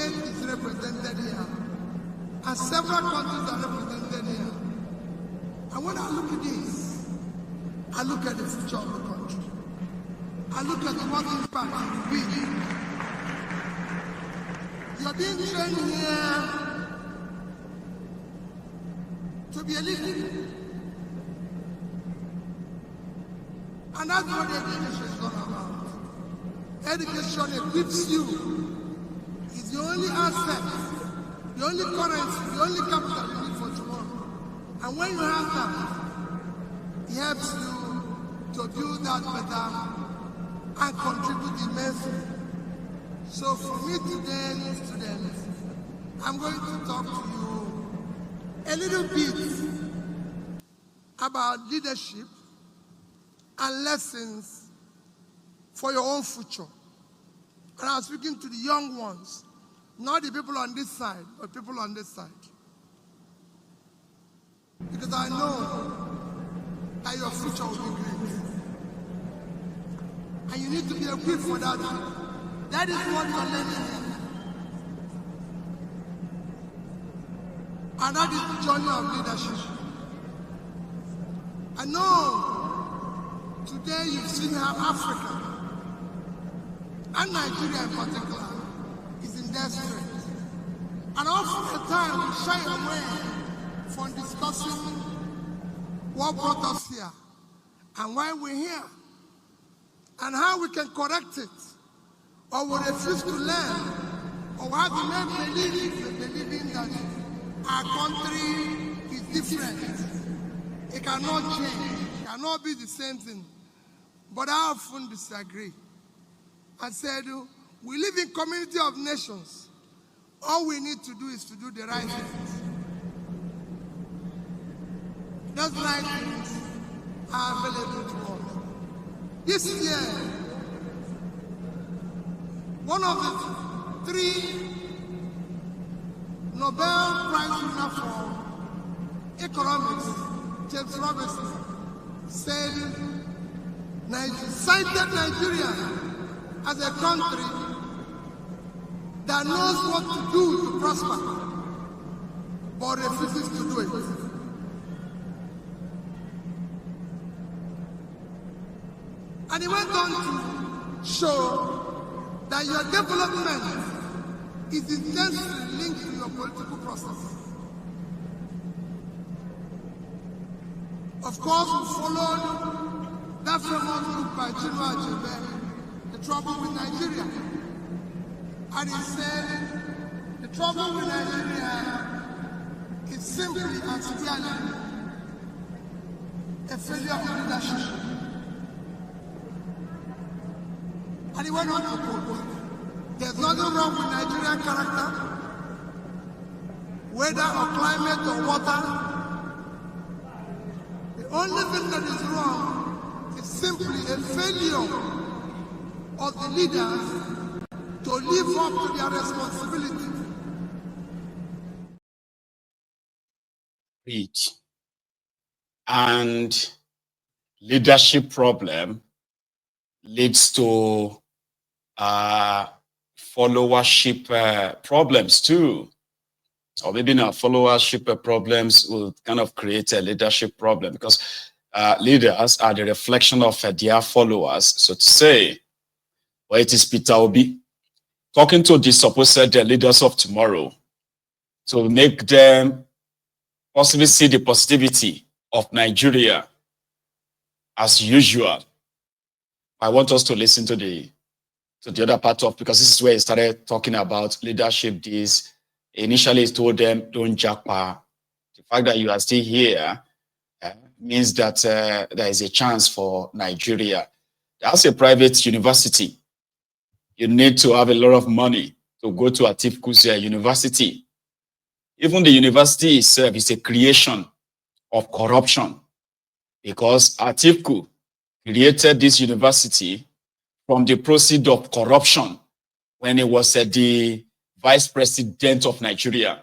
state is represented here, and several countries are represented here. And when I look at this, I look at the future of the country. I look at what impact it will be. You're being trained here to be a leader. And that's what education is all about. Education equips you. It's the only asset, the only currency, the only capital you need for tomorrow. And when you have that, it helps you to build that better and contribute immensely. So for me today, students, I'm going to talk to you a little bit about leadership and lessons for your own future. And I'm speaking to the young ones, not the people on this side, but people on this side. Because I know that your future will be great. And you need to be equipped for that. That is what you're learning here. And that is the journey of leadership. I know today you've seen how Africa, and Nigeria in particular, is in their strength. And often at times we shy away from discussing what brought us here and why we're here and how we can correct it, or we refuse to learn, or how the men believing that our country is different. It cannot change, it cannot be the same thing. But I often disagree. I said, we live in community of nations. All we need to do is to do the right things. Those right things are available to us. This year, one of the 3 Nobel Prize winners for economics, James Robinson, said, cited Nigeria as a country that knows what to do to prosper, but refuses to do it. And he went on to show that your development is intensely linked to your political process. Of course, we followed that famous book by Tinubu, The Trouble with Nigeria. And he said, the trouble with Nigeria is simply and severely a failure of leadership. And he went on to quote, there's nothing wrong with Nigerian character, whether or climate or water. The only thing that is wrong is simply a failure of the leaders to live up to their responsibility. And leadership problem leads to followership problems too. Or maybe not followership problems will kind of create a leadership problem, because leaders are the reflection of their followers, so to say. Well, it is Peter Obi talking to the supposed leaders of tomorrow to make them possibly see the positivity of Nigeria as usual. I want us to listen to the other part of, because this is where he started talking about leadership. This initially he told them, don't jackpot. The fact that you are still here means that there is a chance for Nigeria. That's a private university. You need to have a lot of money to go to Atiku's university. Even the university itself is a creation of corruption, because Atiku created this university from the proceeds of corruption when he was the vice president of Nigeria.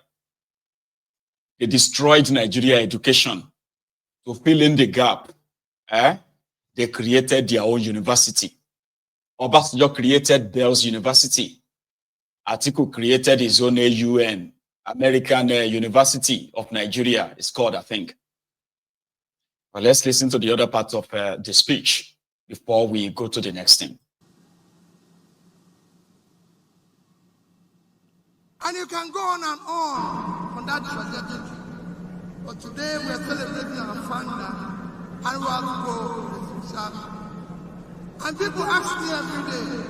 They destroyed Nigeria education to fill in the gap. They created their own university. Obasanjo created Bell's University. Atiku created his own AUN, American University of Nigeria, it's called, I think. But let's listen to the other part of the speech before we go to the next thing. And you can go on that trajectory. But today we are celebrating our founder, and we have to go to the. And people ask me every day,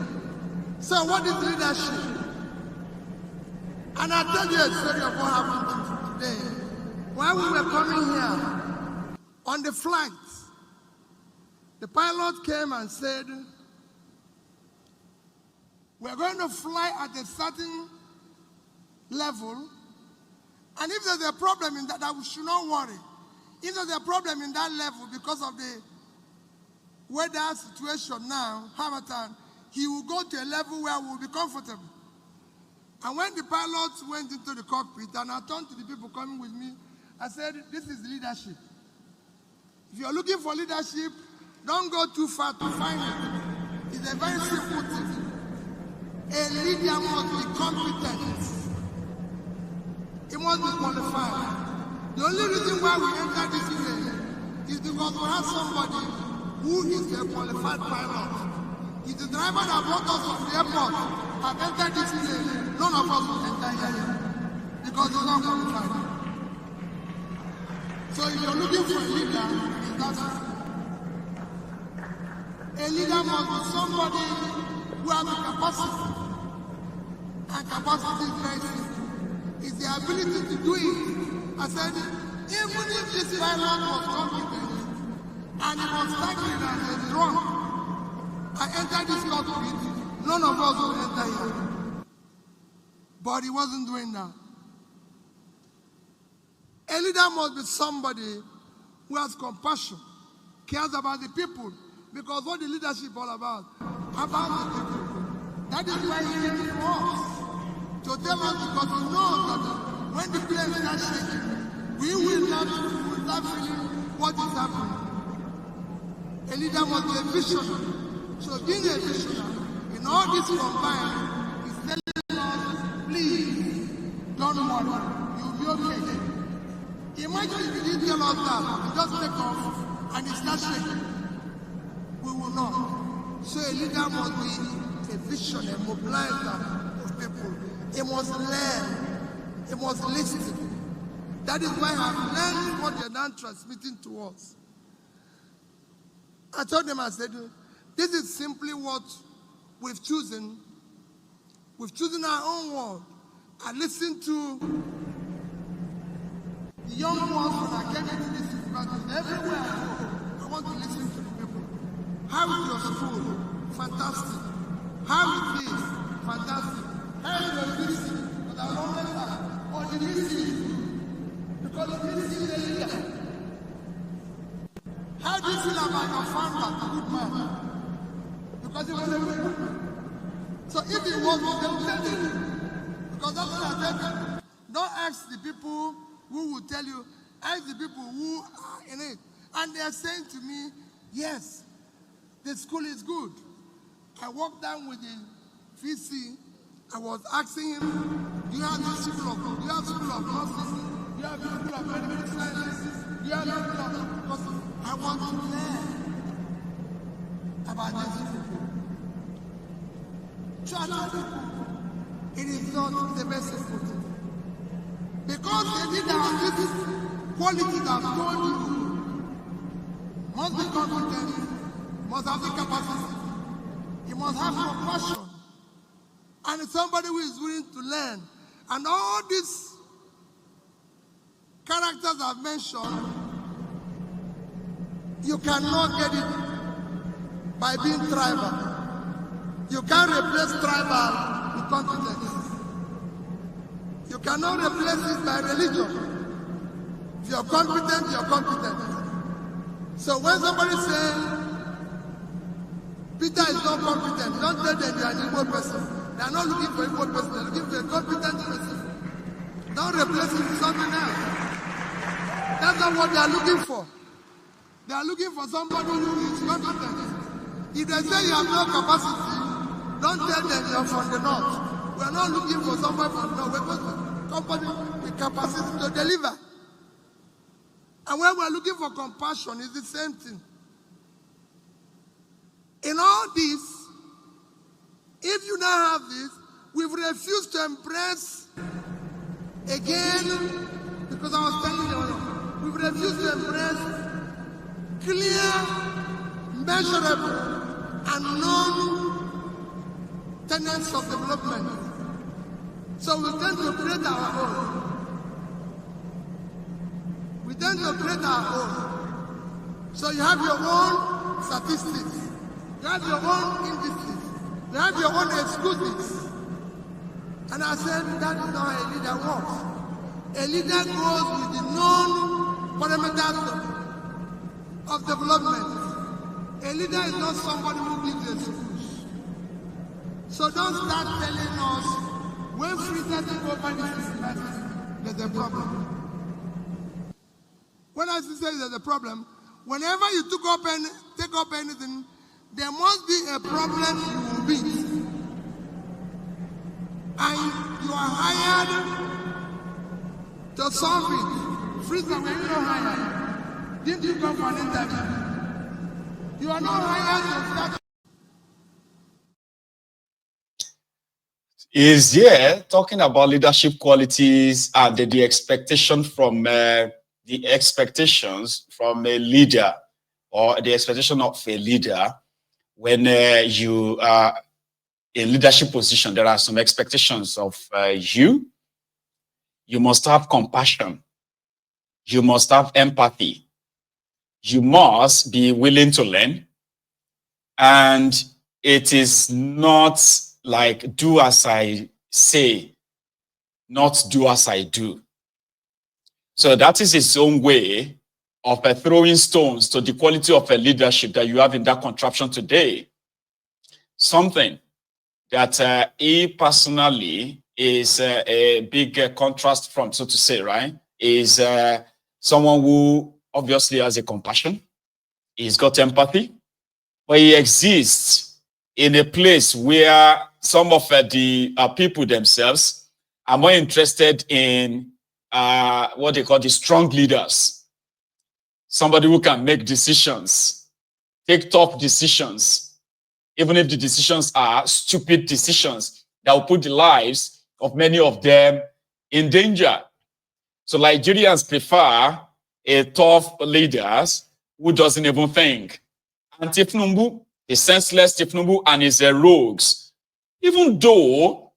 so what is leadership? And I tell you a story of what happened today. When we were coming here, on the flight, the pilot came and said, we're going to fly at a certain level, and if there's a problem in that we should not worry. If there's a problem in that level because of the weather situation now, Hamilton, he will go to a level where we'll be comfortable. And when the pilot went into the cockpit, and I turned to the people coming with me, I said, this is leadership. If you're looking for leadership, don't go too far to find it. It's a very simple thing. A leader must be competent. He must be qualified. The only reason why we enter this event is because we have somebody who is a qualified pilot. He's the driver that brought us from the airport. Have entered this event. None of us will enter here because he's not qualified. So if you're looking for a leader, it's that simple. A leader must be somebody who has the capacity. And capacity is very simple. It's the ability to do it. I said, even if this pilot was competent and he was tackling and was drunk, I entered this cockpit, none of us will enter here. But he wasn't doing that. A leader must be somebody who has compassion, cares about the people, because what the leadership is all about the people. That is why he came to us, to tell us, because he knows that when the place starts shaking, we will not feeling what is happening. A leader must be a visionary. So being a visionary, in all this combined, is telling us, please, don't worry, you'll be okay. Imagine if you didn't tell us that, and just take off, and it starts shaking. We will not. So a leader must be a visionary, a mobilizer of people. He must learn. He must listen. That is why I've learned what they're now transmitting to us. I told them, I said, this is simply what we've chosen. We've chosen our own world. I listened to the young ones when I came into this university. Everywhere I go, I want to listen to the people. How is your school? Fantastic. How is this? Fantastic. How is your visit? Because I don't know that. Or the visit. Because the visit is a leader. How do you feel about your founder, the good man? Because he was a good man. So if he was, they will tell you. Because that's what I tell you. Don't ask the people who will tell you. Ask the people who are in it. And they are saying to me, yes, the school is good. I walked down with the VC. I was asking him, do you have the school of nurses? Do you have the school of medical sciences? Do you have the school of... Because I want to learn about these people. Church people, it is not the best important. Because they did have this quality that I've told you, must be competent, must have the capacity, he must have compassion, and somebody who is willing to learn. And all these characters I've mentioned, you cannot get it by being tribal. You can't replace tribal with competence. You cannot replace it by religion. If you're competent, you're competent. So when somebody says, Peter is not competent, don't tell them they are an evil person. They are not looking for an evil person, they're looking for a competent person. Don't replace it with something else. That's not what they are looking for. They are looking for somebody who is competent. If they say you have no capacity, don't tell them you're from the north. We are not looking for somebody from no. We're going to company with capacity to deliver. And when we're looking for compassion, it's the same thing. In all this, if you now have this, we've refused to embrace again, because I was telling you, we've refused to embrace clear, measurable, and known tenets of development. So we tend to create our own. We tend to create our own. So you have your own statistics. You have your own indices. You have your own excuses. And I said, that is not how a leader works. A leader goes with the known parameters of development. A leader is not somebody who gives excuses. So don't start telling us when freedom take over there's a problem. When I say there's a problem, whenever you take up anything, there must be a problem you will beat. And you are hired to solve it. Freedom, when you don't hire, didn't you go for an interview? You are not hired to start. Is here talking about leadership qualities and the expectation from the expectations from a leader, or the expectation of a leader. When you are in leadership position, there are some expectations of you. You must have compassion. You must have empathy. You must be willing to learn. And it is not like do as I say, not do as I do. So that is its own way of throwing stones to the quality of a leadership that you have in that contraption today. Something that he personally is a big contrast from, so to say, right? Is someone who obviously has a compassion. He's got empathy, but he exists in a place where some of the people themselves are more interested in what they call the strong leaders. Somebody who can make decisions, take tough decisions, even if the decisions are stupid decisions that will put the lives of many of them in danger. So Nigerians prefer a tough leader who doesn't even think. And Tinubu, the senseless Tinubu and his rogues, even though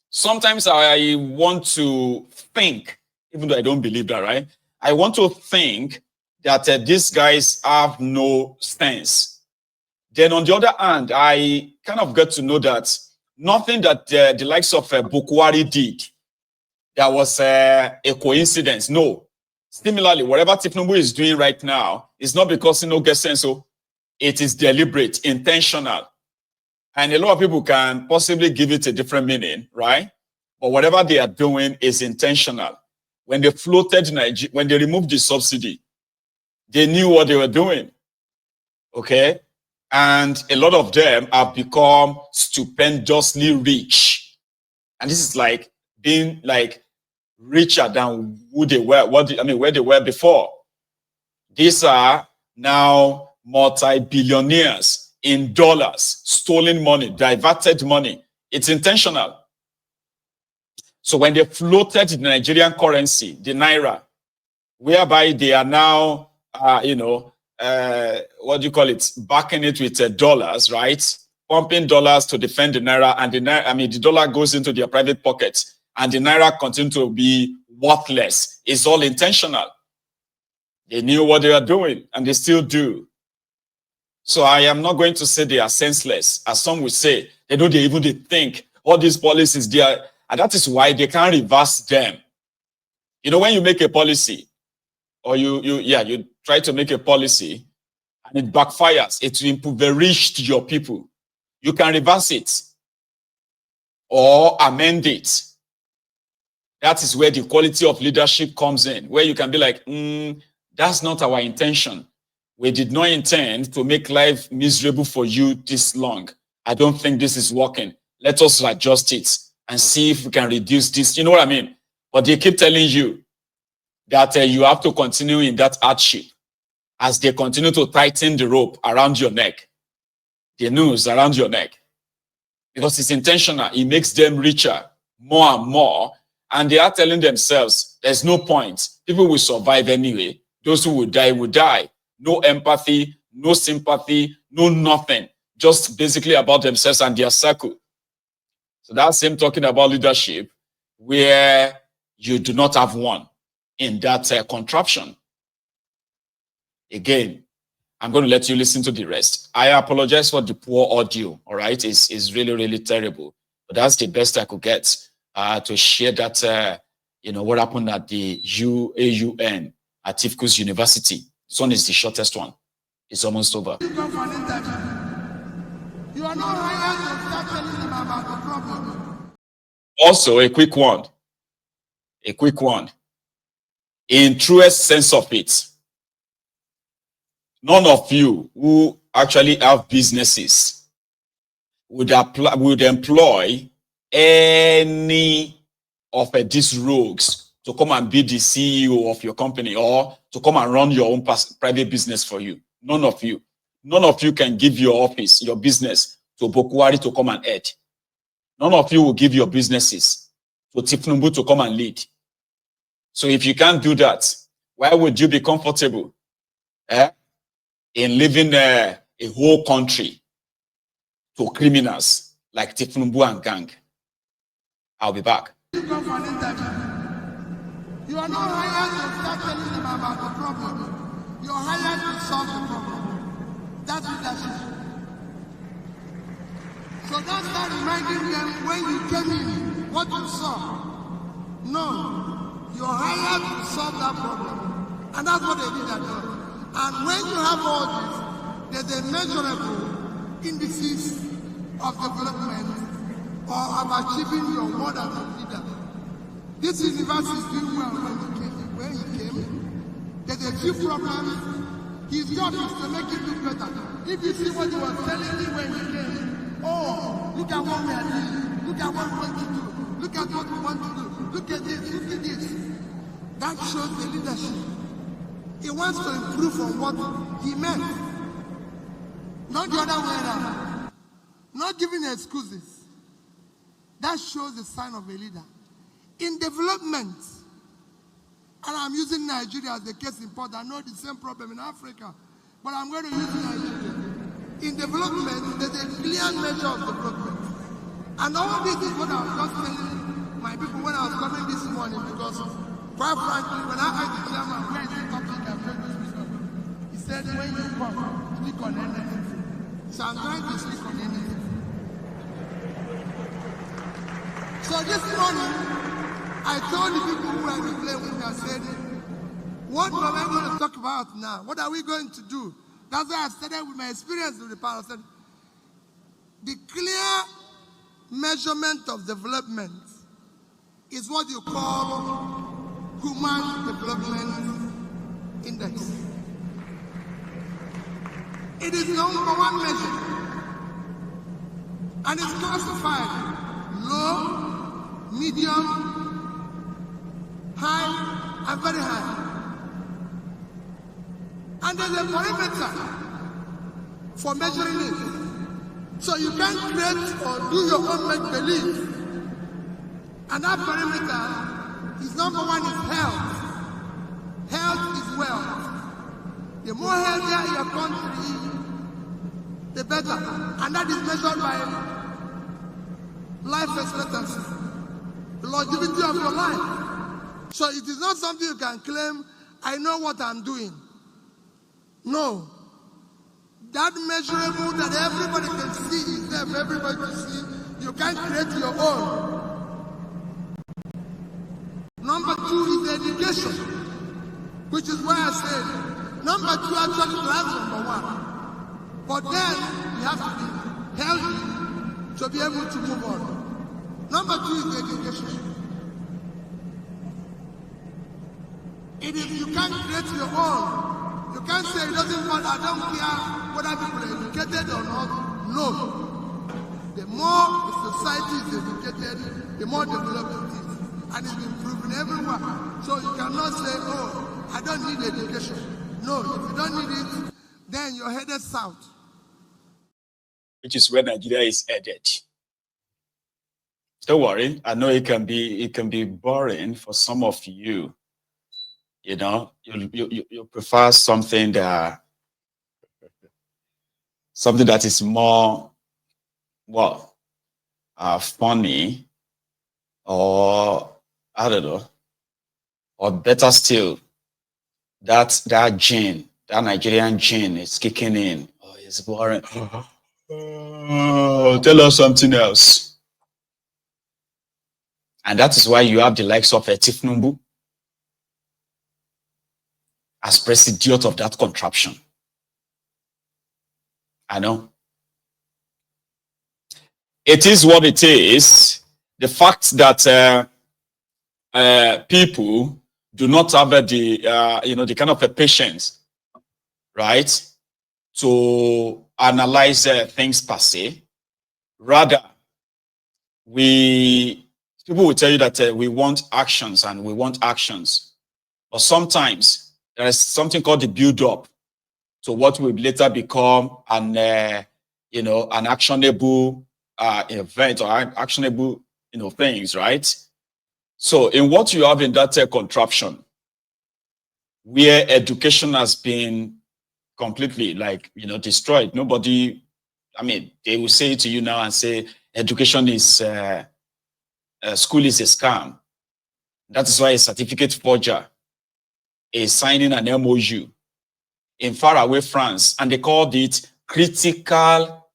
sometimes I want to think, even though I don't believe that, right? I want to think that these guys have no stance. Then on the other hand, I kind of get to know that nothing that the likes of Bukwari did, that was a coincidence. No. Similarly, whatever Tinubu is doing right now is not because he no get sense. So it is deliberate, intentional. And a lot of people can possibly give it a different meaning, right? But whatever they are doing is intentional. When they floated Nigeria, when they removed the subsidy, they knew what they were doing, okay? And a lot of them have become stupendously rich. And this is like being like richer than who they were, where they were before. These are now multi-billionaires in dollars, stolen money, diverted money. It's intentional. So when they floated the Nigerian currency, the Naira, whereby they are now, what do you call it? Backing it with dollars, right? Pumping dollars to defend the Naira, and the dollar goes into their private pockets, and the Naira continues to be worthless. It's all intentional. They knew what they were doing, and they still do. So I am not going to say they are senseless, as some would say. They don't even think all these policies there, and that is why they can't reverse them. You know, when you make a policy, or you try to make a policy and it backfires, it will impoverish your people. You can reverse it or amend it. That is where the quality of leadership comes in, where you can be like, that's not our intention. We did not intend to make life miserable for you this long. I don't think this is working. Let us adjust it. and see if we can reduce this. You know what I mean? But they keep telling you that you have to continue in that hardship as they continue to tighten the rope around your neck, the noose around your neck, because it's intentional. It makes them richer more and more. And they are telling themselves, there's no point. People will survive anyway. Those who will die. No empathy, no sympathy, no nothing. Just basically about themselves and their circle. So that's him talking about leadership where you do not have one in that contraption. Again, I'm going to let you listen to the rest. I apologize for the poor audio, all right? It's really, really terrible. But that's the best I could get to share that, what happened at the UAUN at Tifku's University. This one is the shortest one. It's almost over. You are not hired to start telling them about the problem. Also, a quick one. In truest sense of it, none of you who actually have businesses would employ any of these rogues to come and be the CEO of your company or to come and run your own private business for you. None of you. None of you can give your office, your business to Bokwari to come and head. None of you will give your businesses to Tinubu to come and lead. So if you can't do that, why would you be comfortable in leaving a whole country to criminals like Tinubu and gang? I'll be back. You come for an interview. You are not hired to start telling them about the problem. You are hired to solve the problem. That's leadership. So don't start reminding them when you came in what you saw. No, you are hired to solve that problem. And that's what they did at all. And when you have all this, there's a measurable indices of development or of achieving your word as a leader. This university is doing well when he came. There's a few problems. His job is to make it look better. If you see what he was telling me when he came, oh, look at what we are doing. Look at what we want to do. Look at what we want to do. Look at this, look at this. That shows the leadership. He wants to improve on what he meant. Not the other way around. Not giving excuses. That shows the sign of a leader. In development, and I'm using Nigeria as the case in point. I know the same problem in Africa, but I'm going to use Nigeria. In development, there's a clear measure of development. And all this is what I was just telling my people when I was coming this morning, because quite frankly, when I asked the chairman, where is the topic I'm going to speak on? He said, when you come, speak on anything. So I'm trying to speak on anything. So this morning, I told the people who were to play with me, I said, what are we going to talk about now? What are we going to do? That's why I started with my experience with the power. I said, the clear measurement of development is what you call Human Development Index. It is number one measure, and it's classified low, medium, high, and very high. And there's a parameter for measuring it. So you can create or do your own make-believe. And that parameter is number one is health. Health is wealth. The more healthier your country, the better. And that is measured by life expectancy, the longevity of your life. So it is not something you can claim, I know what I'm doing. No. That measurable that everybody can see is there for everybody to see. You can't create your own. Number two is education, which is why I said number two actually drives number one. But then you have to be healthy to be able to move on. Number two is education. It is you can't create your own. You can't say it doesn't matter, I don't care whether people are educated or not. No. The more the society is educated, the more developed it is. And it's been proven everywhere. So you cannot say, oh, I don't need education. No, if you don't need it, then you're headed south. Which is where Nigeria is headed. Don't worry. I know it can be boring for some of you. You know, you prefer something that is more, well, funny, or I don't know, or better still, that gene, that Nigerian gene is kicking in. Oh, it's boring. Oh, tell us something else. And that is why you have the likes of Tinubu as president of that contraption. I know. It is what it is. The fact that people do not have the kind of a patience, right, to analyze things per se. Rather, people will tell you that we want actions and we want actions, but sometimes there is something called the build-up to what will later become an actionable event or actionable things, right? So in what you have in that contraption, where education has been completely destroyed, nobody, I mean, they will say to you now and say education is school is a scam. That is why a certificate forger is signing an MOU in faraway France, and they called it critical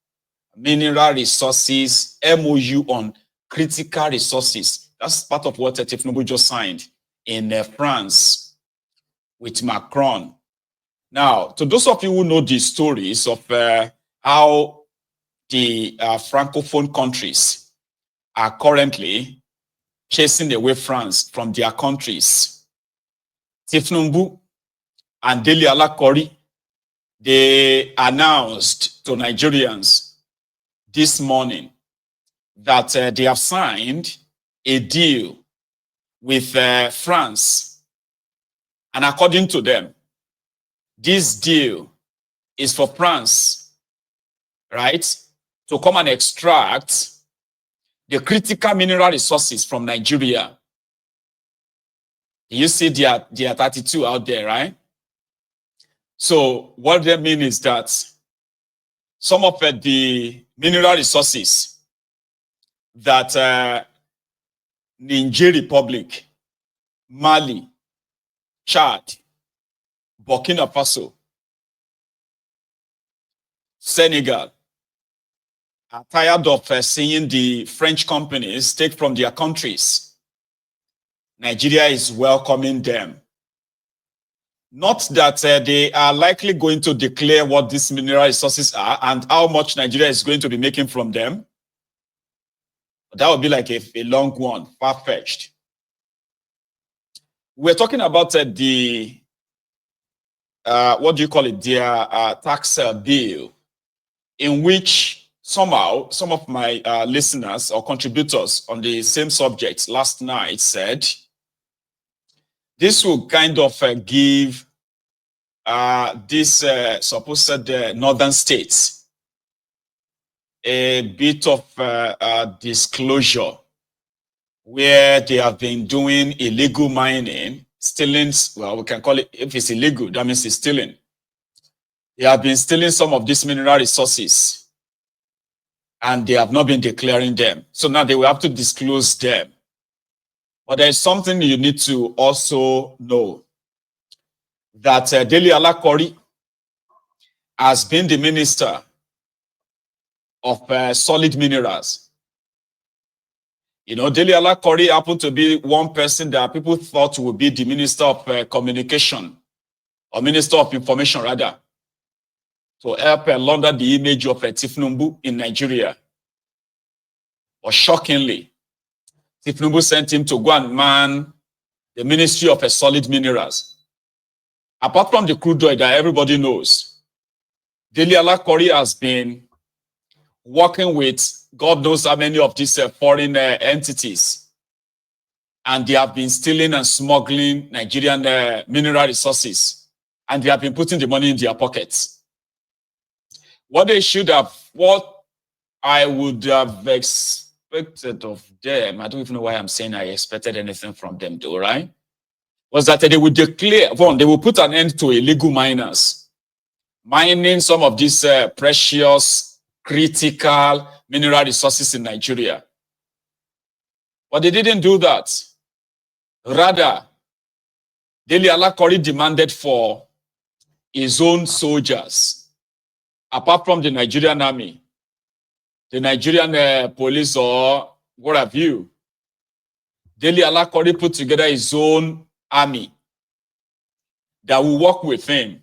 mineral resources, MOU on critical resources. That's part of what Tinubu just signed in France with Macron. Now, to those of you who know the stories of how the Francophone countries are currently chasing away France from their countries, Tinubu and Dele Alakori, they announced to Nigerians this morning that they have signed a deal with France. And according to them, this deal is for France, right, to come and extract the critical mineral resources from Nigeria. You see their 32 out there, right? So what they mean is that some of the mineral resources that Niger Republic, Mali, Chad, Burkina Faso, Senegal are tired of seeing the French companies take from their countries. Nigeria is welcoming them. Not that they are likely going to declare what these mineral resources are and how much Nigeria is going to be making from them. But that would be like a long one, far-fetched. We're talking about the what do you call it? Their tax bill, in which somehow some of my listeners or contributors on the same subject last night said this will kind of give this supposed northern states a bit of disclosure, where they have been doing illegal mining, stealing. Well, we can call it, if it's illegal, that means it's stealing. They have been stealing some of these mineral resources and they have not been declaring them. So now they will have to disclose them. But there is something you need to also know, that Dele Alakori has been the minister of solid minerals. You know, Dele Alakori happened to be one person that people thought would be the minister of communication, or minister of information rather, to help launder the image of Tinubu in Nigeria. But shockingly, Tinubu sent him to go and man the Ministry of Solid Minerals. Apart from the crude oil that everybody knows, Dele Alakori has been working with God knows how many of these foreign entities. And they have been stealing and smuggling Nigerian mineral resources. And they have been putting the money in their pockets. What I would have expected of them, I don't even know why I'm saying I expected anything from them though, right? Was that they would declare, one, they will put an end to illegal miners, mining some of these precious, critical mineral resources in Nigeria. But they didn't do that. Rather, Dele Alakori demanded for his own soldiers, apart from the Nigerian army, the Nigerian police or what have you. Dele Alakori put together his own army that will work with him